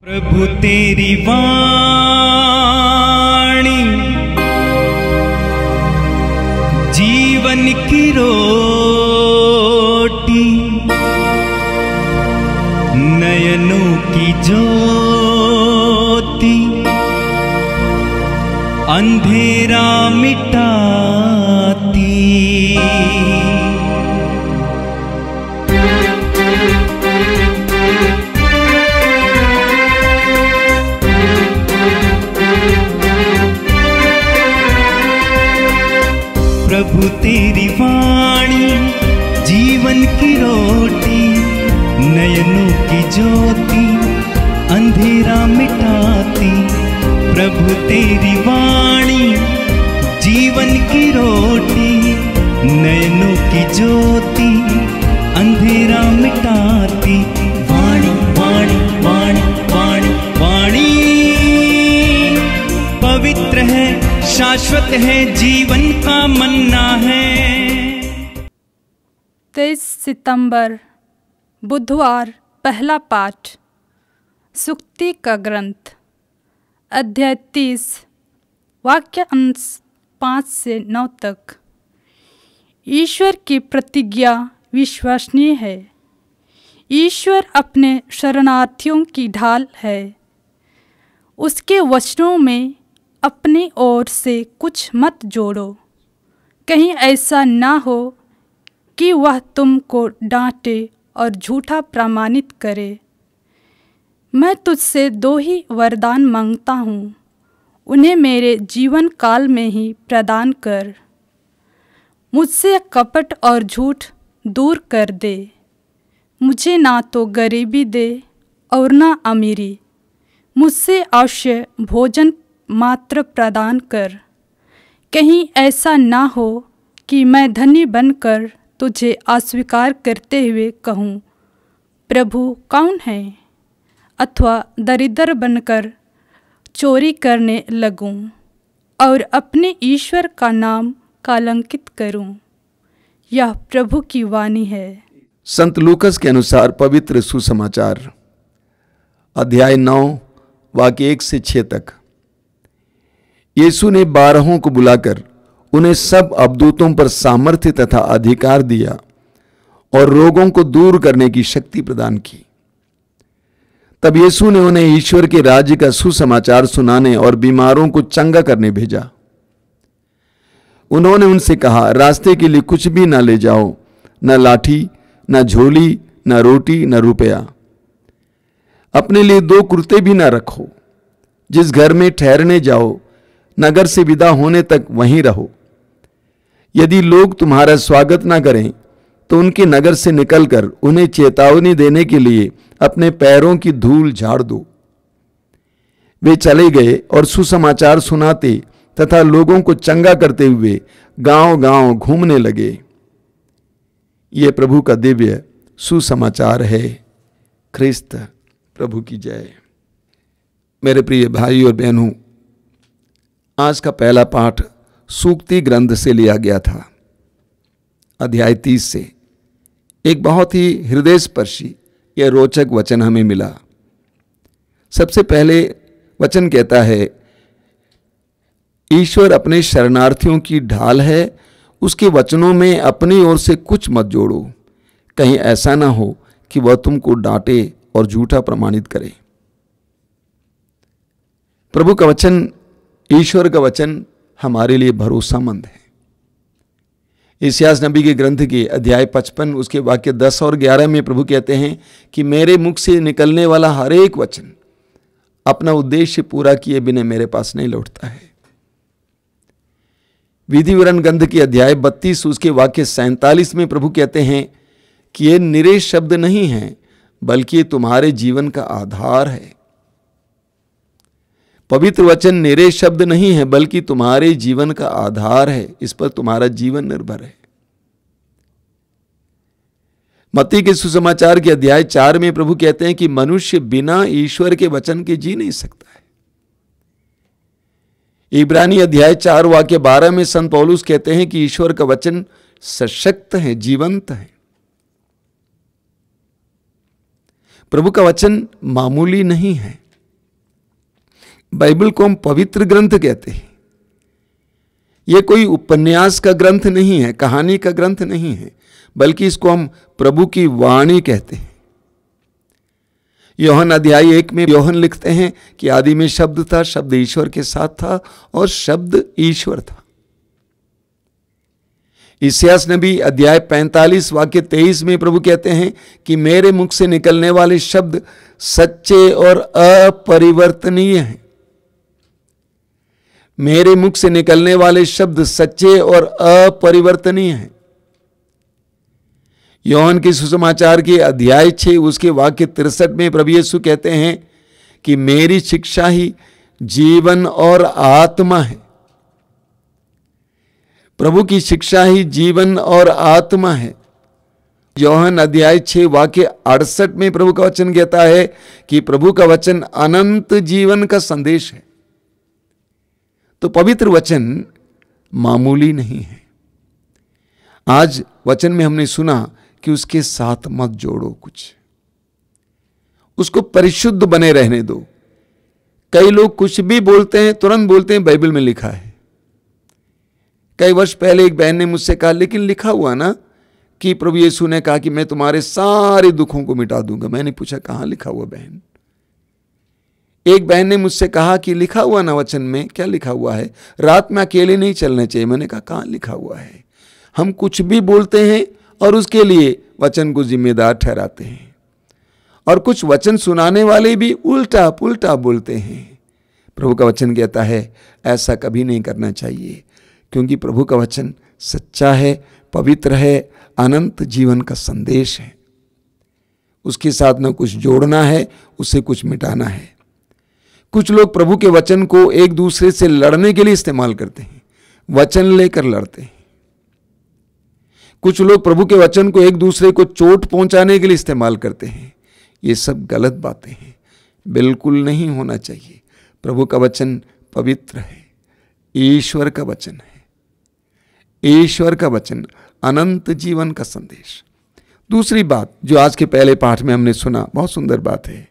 प्रभु तेरी वाणी जीवन की रोटी, नयनों की ज्योति, अंधेरा मिटाती। प्रभु तेरी वाणी जीवन की रोटी, नयनों की ज्योति, अंधेरा मिटाती। प्रभु तेरी वाणी जीवन की रोटी, नयनों की ज्योति, अंधेरा मिटाती। वाणी वाणी वाणी वाणी वाणी पवित्र है, शाश्वत है, जीवन का मन्ना है। 23 सितंबर बुधवार। पहला पाठ सुक्ति का ग्रंथ, अध्याय 30, वाक्य अंश 5 से 9 तक। ईश्वर की प्रतिज्ञा विश्वसनीय है। ईश्वर अपने शरणार्थियों की ढाल है। उसके वचनों में अपनी ओर से कुछ मत जोड़ो, कहीं ऐसा ना हो कि वह तुमको डांटे और झूठा प्रमाणित करे। मैं तुझसे 2 ही वरदान मांगता हूँ, उन्हें मेरे जीवन काल में ही प्रदान कर। मुझसे कपट और झूठ दूर कर दे। मुझे ना तो गरीबी दे और ना अमीरी। मुझसे अवश्य भोजन मात्र प्रदान कर। कहीं ऐसा ना हो कि मैं धनी बनकर तुझे अस्वीकार करते हुए कहूँ, प्रभु कौन है? अथवा दरिद्र बनकर चोरी करने लगूं और अपने ईश्वर का नाम कलंकित करूं। यह प्रभु की वाणी है। संत लूकस के अनुसार पवित्र सुसमाचार, अध्याय 9, वाक्य 1 से 6 तक। यीशु ने 12 को बुलाकर उन्हें सब अवधूतों पर सामर्थ्य तथा अधिकार दिया और रोगों को दूर करने की शक्ति प्रदान की। तब यीशु ने उन्हें ईश्वर के राज्य का सुसमाचार सुनाने और बीमारों को चंगा करने भेजा। उन्होंने उनसे कहा, रास्ते के लिए कुछ भी न ले जाओ, न लाठी, न झोली, न रोटी, न रुपया। अपने लिए 2 कुर्ते भी न रखो। जिस घर में ठहरने जाओ, नगर से विदा होने तक वहीं रहो। यदि लोग तुम्हारा स्वागत न करें तो उनके नगर से निकलकर उन्हें चेतावनी देने के लिए अपने पैरों की धूल झाड़ दो। वे चले गए और सुसमाचार सुनाते तथा लोगों को चंगा करते हुए गांव-गांव घूमने लगे। ये प्रभु का दिव्य सुसमाचार है। ख्रिस्त प्रभु की जय। मेरे प्रिय भाई और बहनों, आज का पहला पाठ सूक्ति ग्रंथ से लिया गया था, अध्याय 30 से। एक बहुत ही हृदयस्पर्शी यह रोचक वचन हमें मिला। सबसे पहले वचन कहता है, ईश्वर अपने शरणार्थियों की ढाल है। उसके वचनों में अपनी ओर से कुछ मत जोड़ो, कहीं ऐसा ना हो कि वह तुमको डांटे और झूठा प्रमाणित करे। प्रभु का वचन, ईश्वर का वचन हमारे लिए भरोसामंद है। इस्यास नबी के ग्रंथ के अध्याय 55 उसके वाक्य 10 और 11 में प्रभु कहते हैं कि मेरे मुख से निकलने वाला हर एक वचन अपना उद्देश्य पूरा किए बिना मेरे पास नहीं लौटता है। विधि विवरण ग्रंथ के अध्याय 32 उसके वाक्य 47 में प्रभु कहते हैं कि ये निरे शब्द नहीं हैं, बल्कि ये तुम्हारे जीवन का आधार है। पवित्र वचन निरे शब्द नहीं है, बल्कि तुम्हारे जीवन का आधार है। इस पर तुम्हारा जीवन निर्भर है। मत्ती के सुसमाचार के अध्याय 4 में प्रभु कहते हैं कि मनुष्य बिना ईश्वर के वचन के जी नहीं सकता है। इब्रानी अध्याय 4 वाक्य 12 में संत पौलुस कहते हैं कि ईश्वर का वचन सशक्त है, जीवंत है। प्रभु का वचन मामूली नहीं है, बाइबल को हम पवित्र ग्रंथ कहते हैं। यह कोई उपन्यास का ग्रंथ नहीं है, कहानी का ग्रंथ नहीं है, बल्कि इसको हम प्रभु की वाणी कहते हैं। यूहन्ना अध्याय 1 में यूहन्ना लिखते हैं कि आदि में शब्द था, शब्द ईश्वर के साथ था और शब्द ईश्वर था। इसायास नबी अध्याय 45 वाक्य 23 में प्रभु कहते हैं कि मेरे मुख से निकलने वाले शब्द सच्चे और अपरिवर्तनीय हैं। मेरे मुख से निकलने वाले शब्द सच्चे और अपरिवर्तनीय हैं। यूहन्ना के सुसमाचार के अध्याय 6 उसके वाक्य 63 में प्रभु यीशु कहते हैं कि मेरी शिक्षा ही जीवन और आत्मा है। प्रभु की शिक्षा ही जीवन और आत्मा है। यूहन्ना अध्याय 6 वाक्य 68 में प्रभु का वचन कहता है कि प्रभु का वचन अनंत जीवन का संदेश है। तो पवित्र वचन मामूली नहीं है। आज वचन में हमने सुना कि उसके साथ मत जोड़ो कुछ, उसको परिशुद्ध बने रहने दो। कई लोग कुछ भी बोलते हैं, तुरंत बोलते हैं बाइबल में लिखा है। कई वर्ष पहले एक बहन ने मुझसे कहा, लेकिन लिखा हुआ ना कि प्रभु यीशु ने कहा कि मैं तुम्हारे सारे दुखों को मिटा दूंगा। मैंने पूछा कहां लिखा हुआ बहन? एक बहन ने मुझसे कहा कि लिखा हुआ ना वचन में। क्या लिखा हुआ है? रात में अकेले नहीं चलना चाहिए। मैंने कहा कहां लिखा हुआ है? हम कुछ भी बोलते हैं और उसके लिए वचन को जिम्मेदार ठहराते हैं, और कुछ वचन सुनाने वाले भी उल्टा पुल्टा बोलते हैं। प्रभु का वचन कहता है ऐसा कभी नहीं करना चाहिए, क्योंकि प्रभु का वचन सच्चा है, पवित्र है, अनंत जीवन का संदेश है। उसके साथ न कुछ जोड़ना है, उससे कुछ मिटाना है। कुछ लोग प्रभु के वचन को एक दूसरे से लड़ने के लिए इस्तेमाल करते हैं, वचन लेकर लड़ते हैं। कुछ लोग प्रभु के वचन को एक दूसरे को चोट पहुंचाने के लिए इस्तेमाल करते हैं। ये सब गलत बातें हैं, बिल्कुल नहीं होना चाहिए। प्रभु का वचन पवित्र है, ईश्वर का वचन है, ईश्वर का वचन, अनंत जीवन का संदेश। दूसरी बात जो आज के पहले पाठ में हमने सुना, बहुत सुंदर बात है।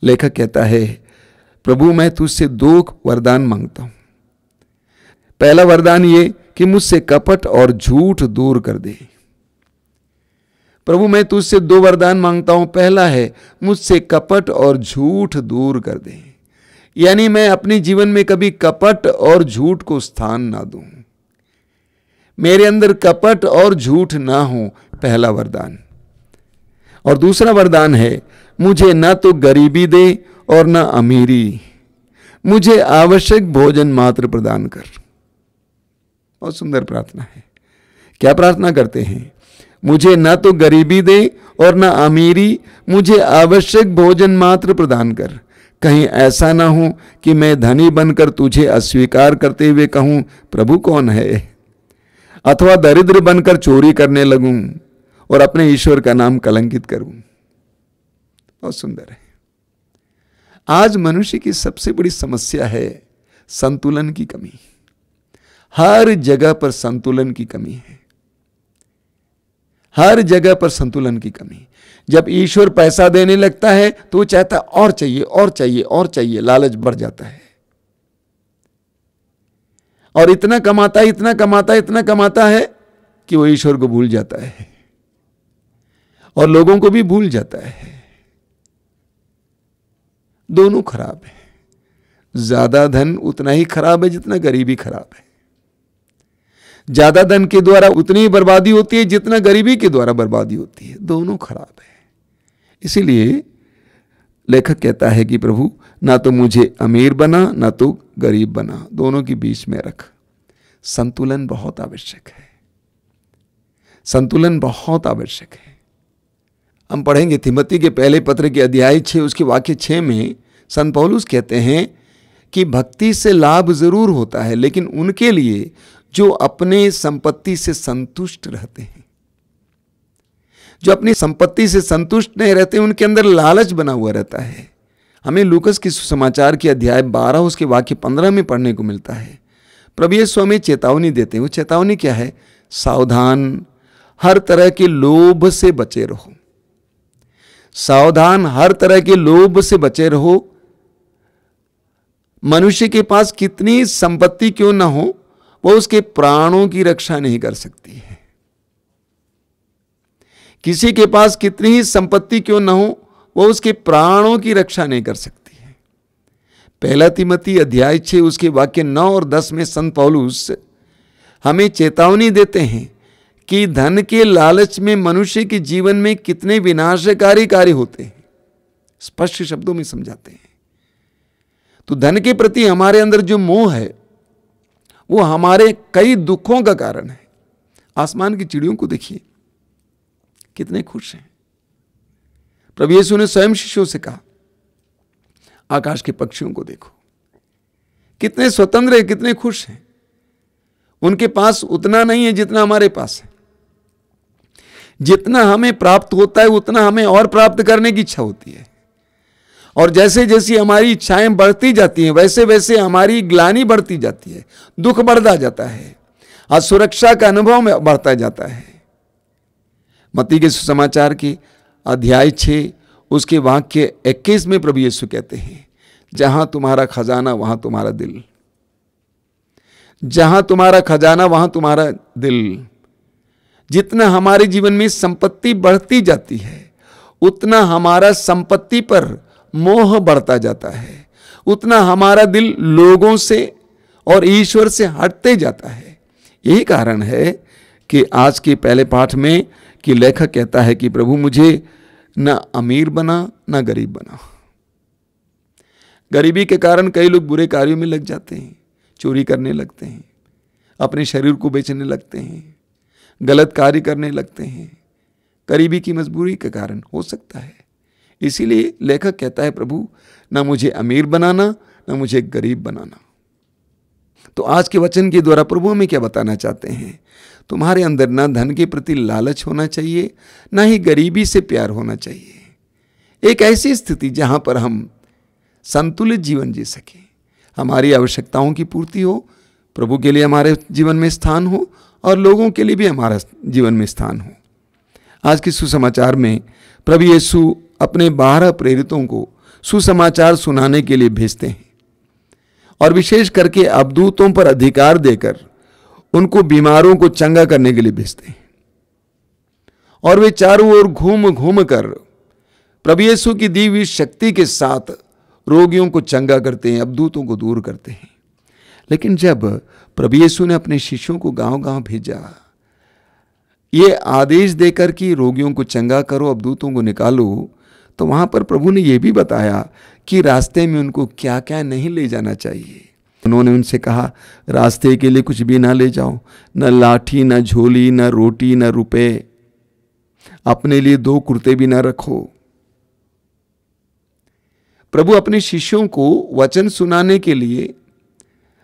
लेखक कहता है प्रभु मैं तुझसे 2 वरदान मांगता हूं। पहला वरदान ये कि मुझसे कपट और झूठ दूर कर दे। प्रभु मैं तुझसे 2 वरदान मांगता हूं। पहला है मुझसे कपट और झूठ दूर कर दे, यानी मैं अपने जीवन में कभी कपट और झूठ को स्थान ना दूं, मेरे अंदर कपट और झूठ ना हो, पहला वरदान। और दूसरा वरदान है मुझे ना तो गरीबी दे और ना अमीरी, मुझे आवश्यक भोजन मात्र प्रदान कर। बहुत सुंदर प्रार्थना है। क्या प्रार्थना करते हैं? मुझे ना तो गरीबी दे और ना अमीरी, मुझे आवश्यक भोजन मात्र प्रदान कर। कहीं ऐसा ना हो कि मैं धनी बनकर तुझे अस्वीकार करते हुए कहूं प्रभु कौन है, अथवा दरिद्र बनकर चोरी करने लगूं और अपने ईश्वर का नाम कलंकित करूं। बहुत सुंदर है। आज मनुष्य की सबसे बड़ी समस्या है संतुलन की कमी। हर जगह पर संतुलन की कमी है, हर जगह पर संतुलन की कमी। जब ईश्वर पैसा देने लगता है तो वो चाहता और चाहिए और चाहिए और चाहिए, लालच बढ़ जाता है और इतना कमाता है, इतना कमाता है, इतना कमाता है कि वो ईश्वर को भूल जाता है और लोगों को भी भूल जाता है। दोनों खराब है। ज्यादा धन उतना ही खराब है जितना गरीबी खराब है। ज्यादा धन के द्वारा उतनी ही बर्बादी होती है जितना गरीबी के द्वारा बर्बादी होती है। दोनों खराब है। इसीलिए लेखक कहता है कि प्रभु ना तो मुझे अमीर बना ना तो गरीब बना, दोनों के बीच में रख। संतुलन बहुत आवश्यक है, संतुलन बहुत आवश्यक है। हम पढ़ेंगे तिमोथी के पहले पत्र के अध्याय 6 उसके वाक्य 6 में संत पौलुस कहते हैं कि भक्ति से लाभ जरूर होता है, लेकिन उनके लिए जो अपने संपत्ति से संतुष्ट रहते हैं। जो अपनी संपत्ति से संतुष्ट नहीं रहते उनके अंदर लालच बना हुआ रहता है। हमें लूकस के सुसमाचार के अध्याय 12 उसके वाक्य 15 में पढ़ने को मिलता है। प्रभु यीशु हमें चेतावनी देते हैं। वो चेतावनी क्या है? सावधान, हर तरह के लोभ से बचे रहो। सावधान, हर तरह के लोभ से बचे रहो। मनुष्य के पास कितनी संपत्ति क्यों ना हो, वो उसके प्राणों की रक्षा नहीं कर सकती है। किसी के पास कितनी ही संपत्ति क्यों ना हो, वो उसके प्राणों की रक्षा नहीं कर सकती है। पहला तिमोथी अध्याय 6 उसके वाक्य 9 और 10 में संत पौलुस हमें चेतावनी देते हैं कि धन के लालच में मनुष्य के जीवन में कितने विनाशकारी कार्य होते हैं, स्पष्ट शब्दों में समझाते हैं। तो धन के प्रति हमारे अंदर जो मोह है वो हमारे कई दुखों का कारण है। आसमान की चिड़ियों को देखिए, कितने खुश हैं। प्रभु यीशु ने स्वयं शिष्यों से कहा, आकाश के पक्षियों को देखो, कितने स्वतंत्र हैं, कितने खुश हैं। उनके पास उतना नहीं है जितना हमारे पास है। जितना हमें प्राप्त होता है उतना हमें और प्राप्त करने की इच्छा होती है, और जैसे जैसी हमारी इच्छाएं बढ़ती जाती हैं वैसे वैसे हमारी ग्लानि बढ़ती जाती है, दुख बढ़ता जाता है, असुरक्षा का अनुभव में बढ़ता जाता है। मत्ती के सुसमाचार के अध्याय 6 उसके वाक्य 21 में प्रभु यीशु कहते हैं, जहां तुम्हारा खजाना वहां तुम्हारा दिल, जहां तुम्हारा खजाना वहां तुम्हारा दिल। जितना हमारे जीवन में संपत्ति बढ़ती जाती है उतना हमारा संपत्ति पर मोह बढ़ता जाता है, उतना हमारा दिल लोगों से और ईश्वर से हटते जाता है। यही कारण है कि आज के पहले पाठ में कि लेखक कहता है कि प्रभु मुझे न अमीर बना न गरीब बना। गरीबी के कारण कई लोग बुरे कार्यों में लग जाते हैं, चोरी करने लगते हैं, अपने शरीर को बेचने लगते हैं, गलत कार्य करने लगते हैं। गरीबी की मजबूरी के कारण हो सकता है। इसीलिए लेखक कहता है प्रभु ना मुझे अमीर बनाना ना मुझे गरीब बनाना। तो आज के वचन के द्वारा प्रभु हमें क्या बताना चाहते हैं? तुम्हारे अंदर ना धन के प्रति लालच होना चाहिए, ना ही गरीबी से प्यार होना चाहिए। एक ऐसी स्थिति जहां पर हम संतुलित जीवन जी सके, हमारी आवश्यकताओं की पूर्ति हो, प्रभु के लिए हमारे जीवन में स्थान हो और लोगों के लिए भी हमारा जीवन में स्थान हो। आज के सुसमाचार में प्रभु यीशु अपने 12 प्रेरितों को सुसमाचार सुनाने के लिए भेजते हैं और विशेष करके अवधूतों पर अधिकार देकर उनको बीमारों को चंगा करने के लिए भेजते हैं। और वे चारों ओर घूम घूम कर प्रभु यीशु की दी हुई शक्ति के साथ रोगियों को चंगा करते हैं, अवधूतों को दूर करते हैं। लेकिन जब प्रभु यीशु ने अपने शिष्यों को गांव-गांव भेजा, ये आदेश देकर कि रोगियों को चंगा करो, अवधूतों को निकालो, तो वहां पर प्रभु ने यह भी बताया कि रास्ते में उनको क्या क्या नहीं ले जाना चाहिए। उन्होंने उनसे कहा, रास्ते के लिए कुछ भी ना ले जाओ, न लाठी, न झोली, न रोटी, न रुपए, अपने लिए 2 कुर्ते भी ना रखो। प्रभु अपने शिष्यों को वचन सुनाने के लिए,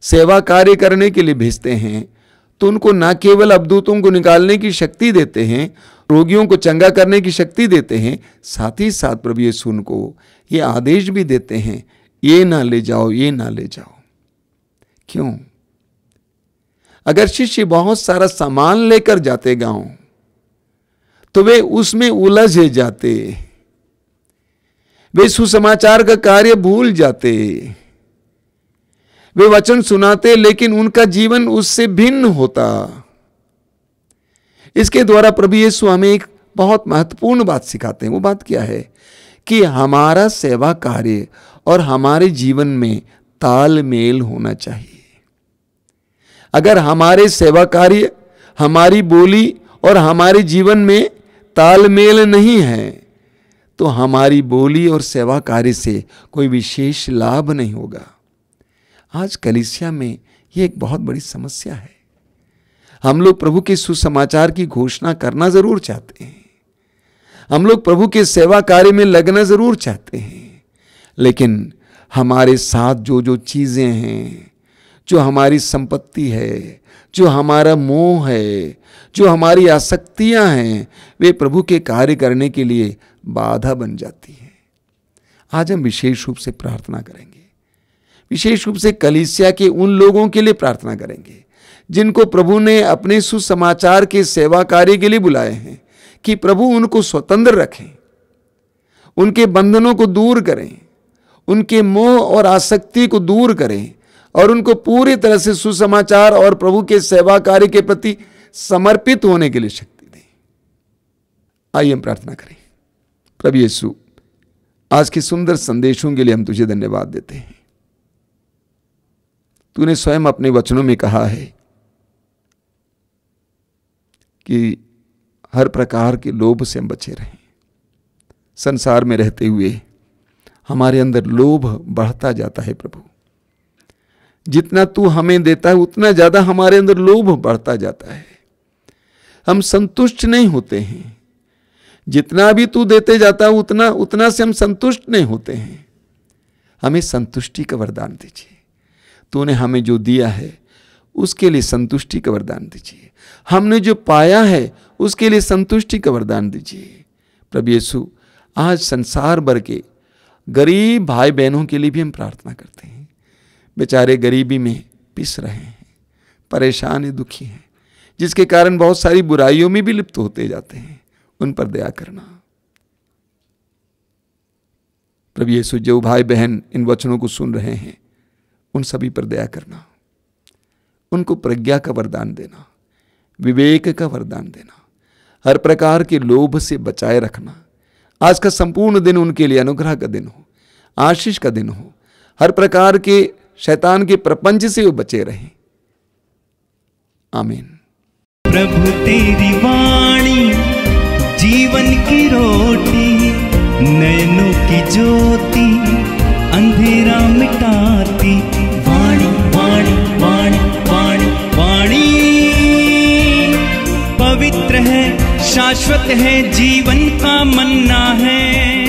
सेवा कार्य करने के लिए भेजते हैं, तो उनको न केवल अवधूतों को निकालने की शक्ति देते हैं, रोगियों को चंगा करने की शक्ति देते हैं, साथ ही साथ प्रभु यीशु उनको ये आदेश भी देते हैं, ये ना ले जाओ, ये ना ले जाओ। क्यों? अगर शिष्य बहुत सारा सामान लेकर जाते गांव तो वे उसमें उलझ जाते, वे सुसमाचार का कार्य भूल जाते। वे वचन सुनाते लेकिन उनका जीवन उससे भिन्न होता। इसके द्वारा प्रभु यीशु हमें एक बहुत महत्वपूर्ण बात सिखाते हैं। वो बात क्या है? कि हमारा सेवा कार्य और हमारे जीवन में तालमेल होना चाहिए। अगर हमारे सेवा कार्य, हमारी बोली और हमारे जीवन में तालमेल नहीं है तो हमारी बोली और सेवा कार्य से कोई विशेष लाभ नहीं होगा। आज कलीसिया में यह एक बहुत बड़ी समस्या है। हम लोग प्रभु के सुसमाचार की घोषणा करना जरूर चाहते हैं, हम लोग प्रभु के सेवा कार्य में लगना जरूर चाहते हैं, लेकिन हमारे साथ जो जो चीजें हैं, जो हमारी संपत्ति है, जो हमारा मोह है, जो हमारी आसक्तियां हैं, वे प्रभु के कार्य करने के लिए बाधा बन जाती है। आज हम विशेष रूप से प्रार्थना करेंगे, विशेष रूप से कलीसिया के उन लोगों के लिए प्रार्थना करेंगे जिनको प्रभु ने अपने सुसमाचार के सेवा कार्य के लिए बुलाए हैं, कि प्रभु उनको स्वतंत्र रखें, उनके बंधनों को दूर करें, उनके मोह और आसक्ति को दूर करें और उनको पूरी तरह से सुसमाचार और प्रभु के सेवा कार्य के प्रति समर्पित होने के लिए शक्ति दें। आइए हम प्रार्थना करें। प्रभु यीशु, आज के सुंदर संदेशों के लिए हम तुझे धन्यवाद देते हैं। तूने स्वयं अपने वचनों में कहा है कि हर प्रकार के लोभ से हम बचे रहें। संसार में रहते हुए हमारे अंदर लोभ बढ़ता जाता है प्रभु। जितना तू हमें देता है उतना ज्यादा हमारे अंदर लोभ बढ़ता जाता है। हम संतुष्ट नहीं होते हैं। जितना भी तू देते जाता है उतना से हम संतुष्ट नहीं होते हैं। हमें संतुष्टि का वरदान दीजिए। तूने हमें जो दिया है उसके लिए संतुष्टि का वरदान दीजिए। हमने जो पाया है उसके लिए संतुष्टि का वरदान दीजिए। प्रभु यीशु, आज संसार भर के गरीब भाई बहनों के लिए भी हम प्रार्थना करते हैं। बेचारे गरीबी में पिस रहे हैं, परेशान है, दुखी हैं, जिसके कारण बहुत सारी बुराइयों में भी लिप्त होते जाते हैं। उन पर दया करना। प्रभु यीशु, जो भाई बहन इन वचनों को सुन रहे हैं उन सभी पर दया करना। उनको प्रज्ञा का वरदान देना, विवेक का वरदान देना, हर प्रकार के लोभ से बचाए रखना। आज का संपूर्ण दिन उनके लिए अनुग्रह का दिन हो, आशीष का दिन हो। हर प्रकार के शैतान के प्रपंच से वो बचे रहें। आमीन। प्रभु तेरी वाणी जीवन की रोटी, नयनों की ज्योति अंधेरा मिटाती। वाणी वाणी वाणी वाणी वाणी पवित्र है, शाश्वत है, जीवन का मन्ना है।